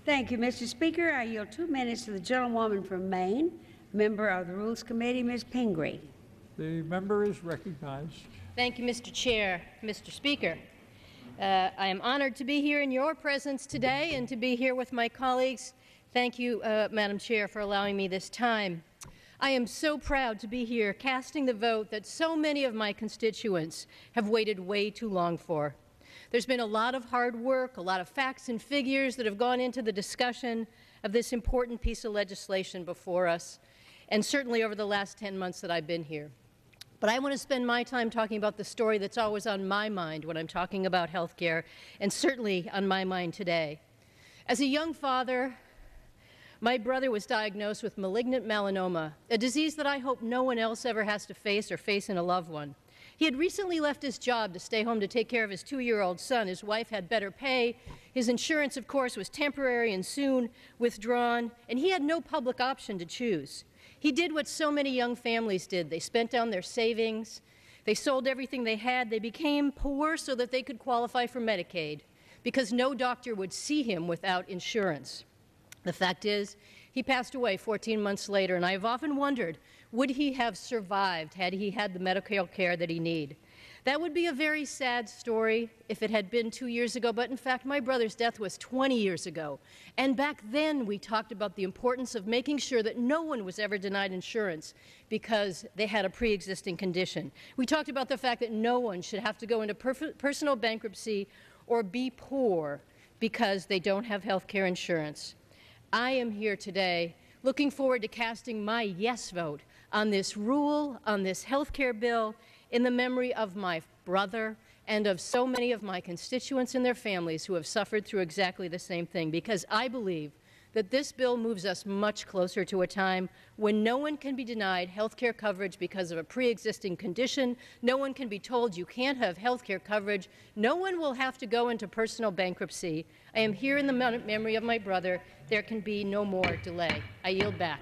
Thank you, Mr. Speaker. I yield 2 minutes to the gentlewoman from Maine, member of the Rules Committee, Ms. Pingree. The member is recognized. Thank you, Mr. Chair. Mr. Speaker, I am honored to be here in your presence today and to be here with my colleagues. Thank you, Madam Chair, for allowing me this time. I am so proud to be here casting the vote that so many of my constituents have waited way too long for. There's been a lot of hard work, a lot of facts and figures that have gone into the discussion of this important piece of legislation before us, and certainly over the last 10 months that I've been here. But I want to spend my time talking about the story that's always on my mind when I'm talking about health care, and certainly on my mind today. As a young father, my brother was diagnosed with malignant melanoma, a disease that I hope no one else ever has to face or face in a loved one. He had recently left his job to stay home to take care of his 2-year-old son. His wife had better pay. His insurance, of course, was temporary and soon withdrawn, and he had no public option to choose. He did what so many young families did. They spent down their savings. They sold everything they had. They became poor so that they could qualify for Medicaid because no doctor would see him without insurance. The fact is, he passed away 14 months later, and I have often wondered, would he have survived had he had the medical care that he needed? That would be a very sad story if it had been 2 years ago, but in fact, my brother's death was 20 years ago. And back then, we talked about the importance of making sure that no one was ever denied insurance because they had a pre-existing condition. We talked about the fact that no one should have to go into personal bankruptcy or be poor because they don't have health care insurance. I am here today looking forward to casting my yes vote on this rule, on this health care bill, in the memory of my brother and of so many of my constituents and their families who have suffered through exactly the same thing, because I believe that this bill moves us much closer to a time when no one can be denied health care coverage because of a pre-existing condition. No one can be told you can't have health care coverage. No one will have to go into personal bankruptcy. I am here in the memory of my brother. There can be no more delay. I yield back.